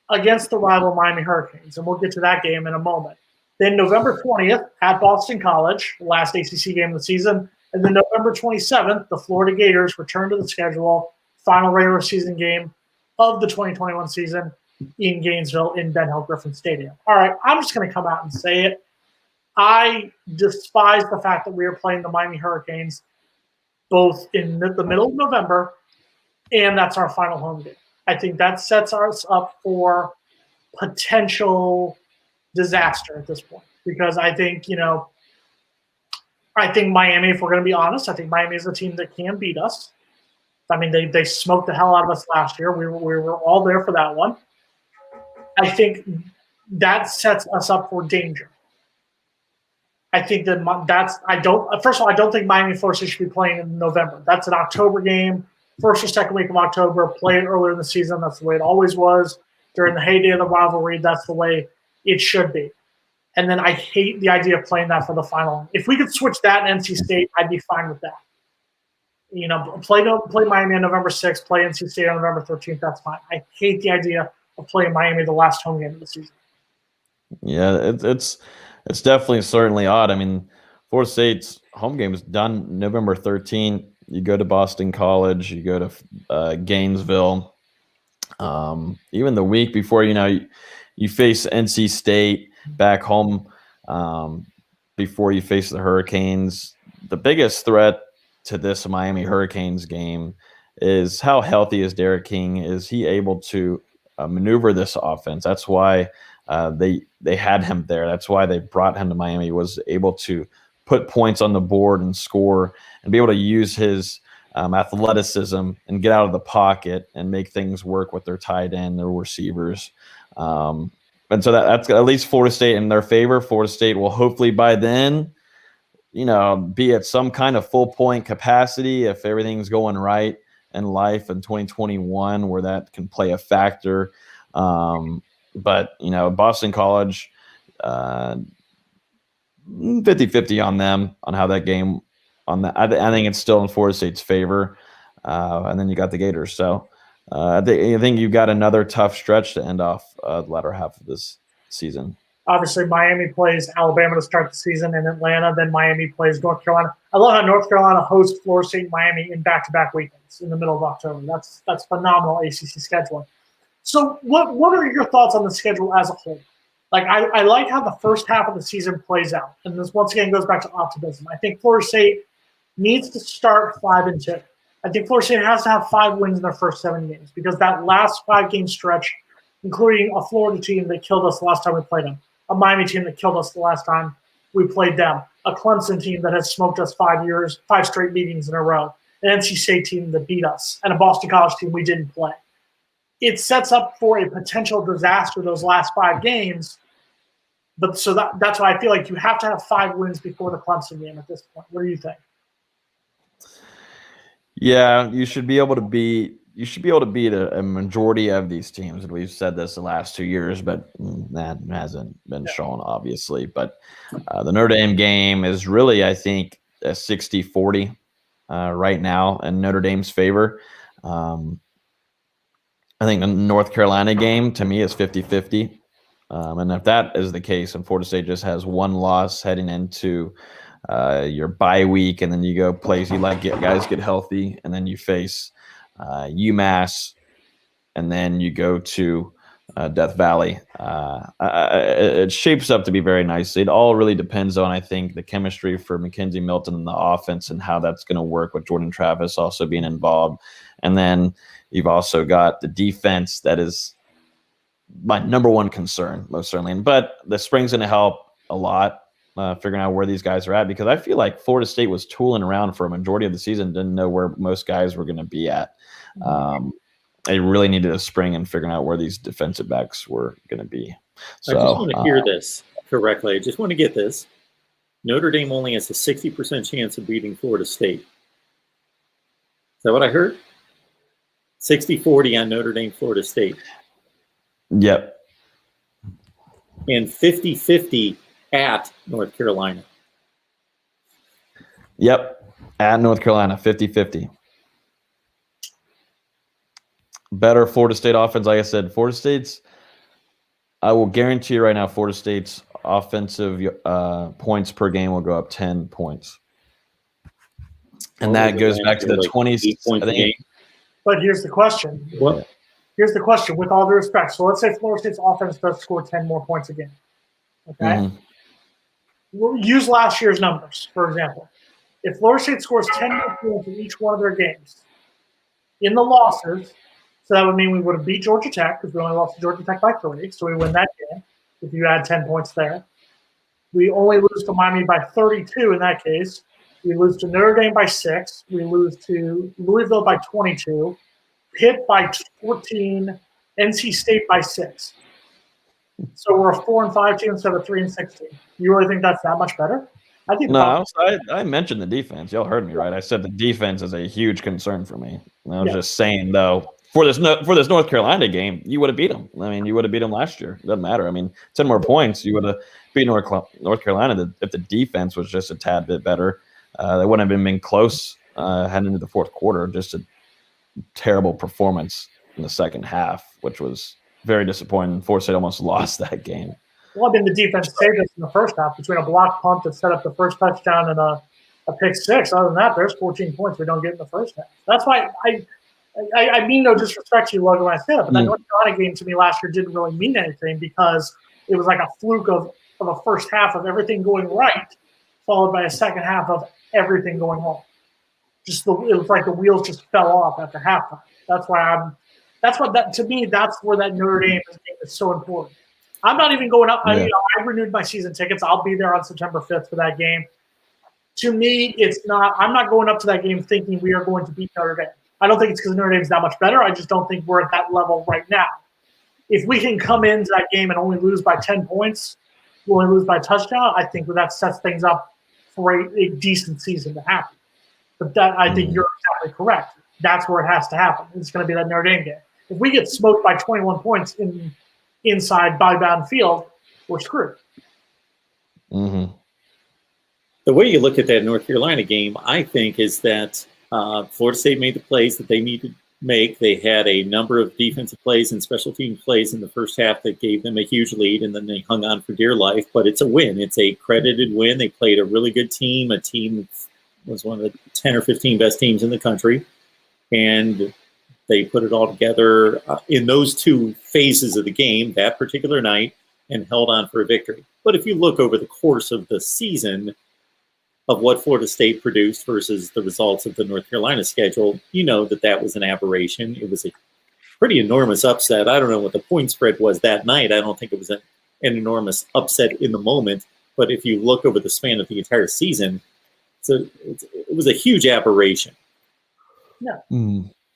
against the rival Miami Hurricanes, and we'll get to that game in a moment. Then November 20th at Boston College, last ACC game of the season, and then November 27th, the Florida Gators return to the schedule, final regular season game of the 2021 season in Gainesville in Ben Hill Griffin Stadium. All right, I'm just going to come out and say it. I despise the fact that we are playing the Miami Hurricanes both in the middle of November, and that's our final home game. I think that sets us up for potential disaster at this point because I think, I think Miami, if we're going to be honest, I think Miami is a team that can beat us. I mean, they smoked the hell out of us last year. We were all there for that one. I think that sets us up for danger. I think first of all, I don't think Miami Florida State should be playing in November. That's an October game. first or second week of October, play it earlier in the season. That's the way it always was. During the heyday of the rivalry, that's the way it should be. And then I hate the idea of playing that for the final. If we could switch that and NC State, I'd be fine with that. Play Miami on November 6th, play NC State on November 13th, that's fine. I hate the idea of playing Miami the last home game of the season. Yeah, it's definitely certainly odd. I mean, Florida State's home game is done November 13th. You go to Boston College, you go to Gainesville. Even the week before, you face NC State back home before you face the Hurricanes. The biggest threat to this Miami Hurricanes game is how healthy is Derek King? Is he able to maneuver this offense? That's why they had him there. That's why they brought him to Miami, was able to put points on the board and score and be able to use his athleticism and get out of the pocket and make things work with their tight end, their receivers. And so that's at least Florida State in their favor. Florida State will hopefully by then, be at some kind of full point capacity if everything's going right in life in 2021, where that can play a factor. But Boston College, 50-50 on them, on how that game on that. I think it's still in Florida State's favor. And then you got the Gators. So I think you've got another tough stretch to end off the latter half of this season. Obviously, Miami plays Alabama to start the season in Atlanta. Then Miami plays North Carolina. I love how North Carolina hosts Florida State and Miami in back-to-back weekends in the middle of October. That's phenomenal ACC scheduling. So what are your thoughts on the schedule as a whole? Like, I like how the first half of the season plays out. And this, once again, goes back to optimism. I think Florida State needs to start 5-2. I think Florida State has to have 5 wins in their first 7 games, because that last 5-game stretch, including a Florida team that killed us the last time we played them, a Miami team that killed us the last time we played them, a Clemson team that has smoked us 5 straight meetings in a row, an NC State team that beat us, and a Boston College team we didn't play. It sets up for a potential disaster those last 5 games. But so that's why I feel like you have to have 5 wins before the Clemson game at this point. What do you think? Yeah, you should be able to beat a majority of these teams. And we've said this the last 2 years, but that hasn't been shown, obviously. But the Notre Dame game is really, I think, a 60-40 right now in Notre Dame's favor. I think the North Carolina game, to me, is 50-50. And if that is the case, and Florida State just has 1 loss heading into your bye week, and then you go plays you like guys get healthy, and then you face UMass, and then you go to Death Valley. It shapes up to be very nicely. It all really depends on, I think, the chemistry for Mackenzie Milton and the offense and how that's going to work with Jordan Travis also being involved. And then you've also got the defense that is my number one concern, most certainly. But the spring's going to help a lot figuring out where these guys are at, because I feel like Florida State was tooling around for a majority of the season, didn't know where most guys were going to be at. They really needed a spring in figuring out where these defensive backs were going to be. So, I just want to hear this correctly. I just want to get this. Notre Dame only has a 60% chance of beating Florida State. Is that what I heard? 60-40 on Notre Dame, Florida State. Yep. And 50-50 at North Carolina. Yep. At North Carolina, 50-50. Better Florida State offense. Like I said, Florida State's, I will guarantee you right now, Florida State's offensive points per game will go up 10 points. And that goes back to the 20s. I think. But here's the question. What? Here's the question, with all due respect. So let's say Florida State's offense does score 10 more points a game. Okay? Mm-hmm. We'll use last year's numbers, for example. If Florida State scores 10 more points in each one of their games, in the losses, so that would mean we would have beat Georgia Tech, because we only lost to Georgia Tech by 3, so we win that game if you add 10 points there. We only lose to Miami by 32 in that case. We lose to Notre Dame by 6. We lose to Louisville by 22. Pitt by 14. NC State by 6. So we're a 4-5 team instead of a 3-6 team. You really think that's that much better? I think No, I mentioned the defense. Y'all heard me, right? I said the defense is a huge concern for me. And I was just saying, though, for this North Carolina game, you would have beat them. I mean, you would have beat them last year. It doesn't matter. I mean, 10 more points, you would have beat North Carolina if the defense was just a tad bit better. They wouldn't have been close heading into the fourth quarter. Just a terrible performance in the second half, which was very disappointing. Florida State almost lost that game. Well, I mean, the defense saved us in the first half between a block punt that set up the first touchdown and a pick six. Other than that, there's 14 points we don't get in the first half. That's why I mean no disrespect to you, Logan, when I say that, but that North Carolina game to me last year didn't really mean anything because it was like a fluke of a first half of everything going right, followed by a second half of everything going wrong. It was like the wheels just fell off after halftime. That's to me, that's where that Notre Dame game is so important. I'm not even going up. Yeah. I renewed my season tickets. I'll be there on September 5th for that game. To me, I'm not going up to that game thinking we are going to beat Notre Dame. I don't think it's because Notre Dame's that much better. I just don't think we're at that level right now. If we can come into that game and only lose by 10 points, we'll only lose by a touchdown, I think that sets things up for a decent season to happen. But I think you're exactly correct. That's where it has to happen. It's going to be that Notre Dame game. If we get smoked by 21 points inside by-bound field, we're screwed. Mm-hmm. The way you look at that North Carolina game, I think, is that Florida State made the plays that they needed to make. They had a number of defensive plays and special team plays in the first half that gave them a huge lead, and then they hung on for dear life. But it's a win. It's a credited win. They played a really good team, a team that was one of the 10 or 15 best teams in the country, and they put it all together in those two phases of the game that particular night and held on for a victory. But if you look over the course of the season of what Florida State produced versus the results of the North Carolina schedule, you know that was an aberration. It was a pretty enormous upset. I don't know what the point spread was that night. I don't think it was an enormous upset in the moment. But if you look over the span of the entire season, it was a huge aberration. Yeah.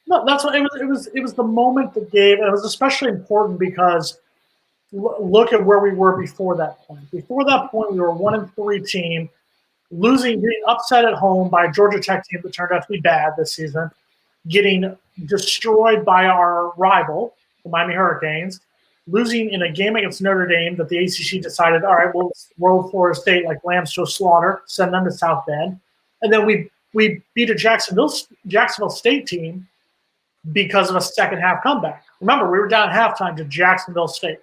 No, that's what it was. It was the moment that gave, and it was especially important because look at where we were before that point. Before that point, we were a 1-3 team, getting upset at home by a Georgia Tech team that turned out to be bad this season, getting destroyed by our rival, the Miami Hurricanes, losing in a game against Notre Dame that the ACC decided, all right, we'll roll Florida State like lambs to a slaughter, send them to South Bend, and then we beat a Jacksonville State team because of a second half comeback. Remember, we were down at halftime to Jacksonville State.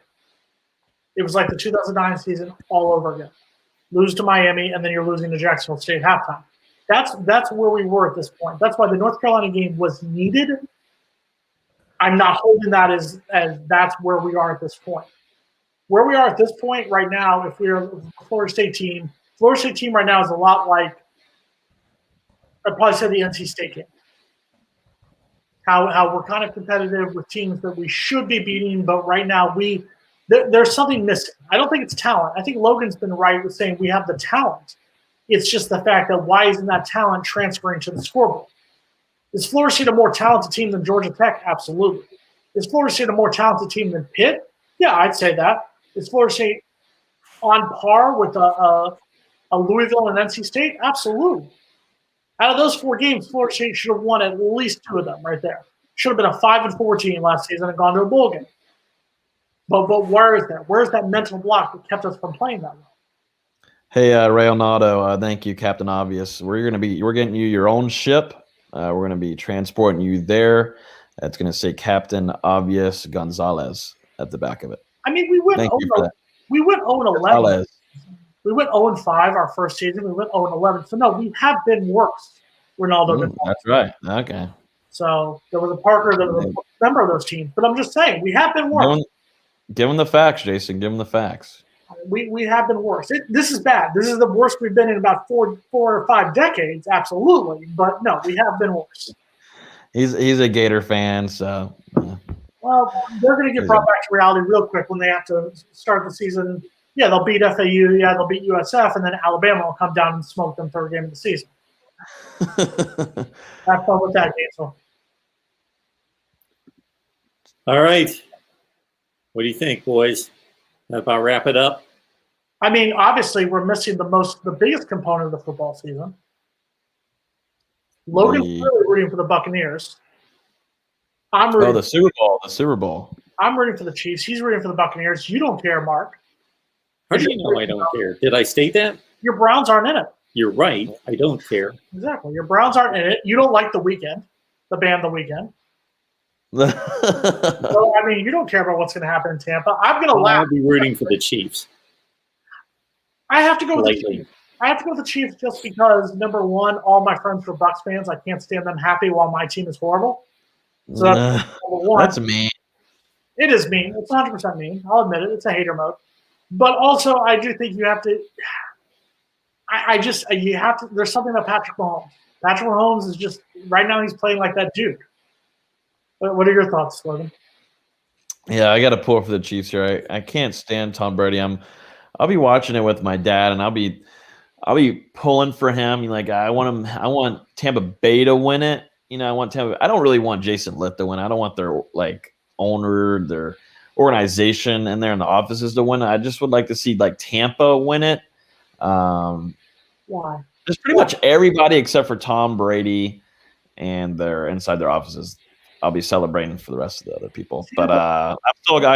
It was like the 2009 season all over again. Lose to Miami, and then you're losing to Jacksonville State halftime. That's where we were at this point. That's why the North Carolina game was needed. I'm not holding that as that's where we are at this point. Where we are at this point right now, if we're a Florida State team right now is a lot like, I'd probably say the NC State game. How we're kind of competitive with teams that we should be beating, but right now there's something missing. I don't think it's talent. I think Logan's been right with saying we have the talent. It's just the fact that why isn't that talent transferring to the scoreboard? Is Florida State a more talented team than Georgia Tech? Absolutely. Is Florida State a more talented team than Pitt? Yeah, I'd say that. Is Florida State on par with a Louisville and NC State? Absolutely. Out of those 4 games, Florida State should have won at least 2 of them right there. Should have been a 5-4 team last season and gone to a bowl game. But where is that? Where's that mental block that kept us from playing that well? Hey, Rayonado, thank you, Captain Obvious. We're getting you your own ship. We're going to be transporting you there. It's going to say Captain Obvious Gonzalez at the back of it. I mean, we went 0-11. We went 0-11. We went 0-5 our first season. We went 0-11. So, no, we have been worse. Ronaldo. That's right. Okay. So, there was a Parker that was a member of those teams. But I'm just saying, we have been worse. Give them the facts, Jason. Give them the facts. We have been worse. This is bad. This is the worst we've been in about 4 or 5 decades, absolutely. But, no, we have been worse. He's a Gator fan, so. Well, they're going to get brought back to reality real quick when they have to start the season. Yeah, they'll beat FAU. Yeah, they'll beat USF, and then Alabama will come down and smoke them third game of the season. Have fun with that, Gator. All right. What do you think, boys? About wrap it up? I mean, obviously, we're missing the biggest component of the football season. Logan's really rooting for the Buccaneers. The Super Bowl. The Super Bowl. I'm rooting for the Chiefs. He's rooting for the Buccaneers. You don't care, Mark. How do you know I don't care? Did I state that? Your Browns aren't in it. You're right. I don't care. Exactly. Your Browns aren't in it. You don't like The Weeknd, the band The Weeknd. So, I mean, you don't care about what's going to happen in Tampa. I'm going to laugh. I'll be rooting for the Chiefs. I have to go with the Chiefs. I have to go with the Chiefs just because, number one, all my friends are Bucs fans. I can't stand them happy while my team is horrible. So that's number one. That's mean. It is mean. It's 100% mean. I'll admit it. It's a hater mode. But also, I do think you have to – you have to – there's something about Patrick Mahomes. Patrick Mahomes is just – right now he's playing like that dude. What are your thoughts, Logan? Yeah, I got to pull for the Chiefs here. I can't stand Tom Brady. I'll be watching it with my dad, and I'll be pulling for him. Like I want Tampa Bay to win it. You know, I don't really want Jason Litt to win. I don't want their owner, their organization, and there in the offices to win. I just would like to see Tampa win it. Why? Just pretty much everybody except for Tom Brady, and they're inside their offices. I'll be celebrating for the rest of the other people. But I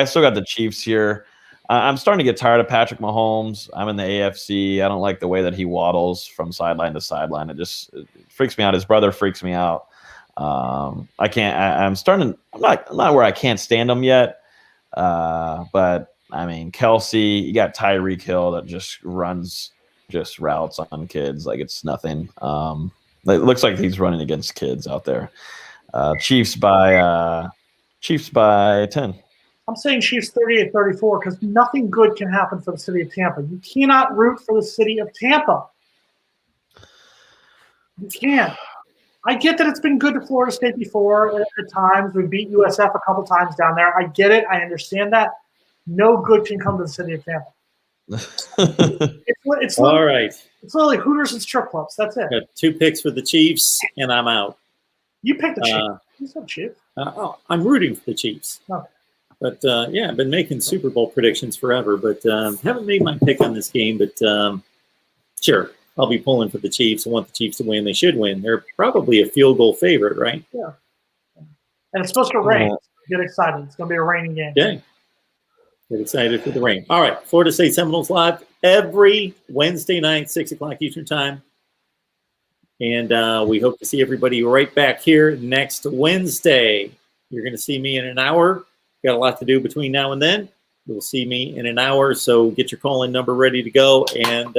still got the Chiefs here. I'm starting to get tired of Patrick Mahomes. I'm in the AFC. I don't like the way that he waddles from sideline to sideline. It freaks me out. His brother freaks me out. I'm not where I can't stand him yet. But I mean, Kelsey, you got Tyreek Hill that just runs routes on kids like it's nothing. It looks like he's running against kids out there. Chiefs by 10. I'm saying Chiefs 38-34 because nothing good can happen for the city of Tampa. You cannot root for the city of Tampa. You can't. I get that it's been good to Florida State before at times. We beat USF a couple times down there. I get it. I understand that. No good can come to the city of Tampa. It's all right. It's literally Hooters and strip clubs. That's it. Got 2 picks for the Chiefs, and I'm out. You picked the Chiefs. You said Chiefs. I'm rooting for the Chiefs. Okay. But, I've been making Super Bowl predictions forever, but haven't made my pick on this game. But, sure, I'll be pulling for the Chiefs. I want the Chiefs to win. They should win. They're probably a field goal favorite, right? Yeah. And it's supposed to rain. So get excited. It's going to be a raining game. Okay. Get excited for the rain. All right. Florida State Seminoles live every Wednesday night, 6 o'clock Eastern time. And we hope to see everybody right back here next Wednesday. You're going to see me in an hour. Got a lot to do between now and then. You'll see me in an hour, so get your call-in number ready to go and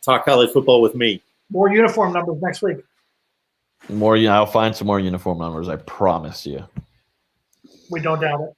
talk college football with me. More uniform numbers next week. I'll find some more uniform numbers. I promise you. We don't doubt it.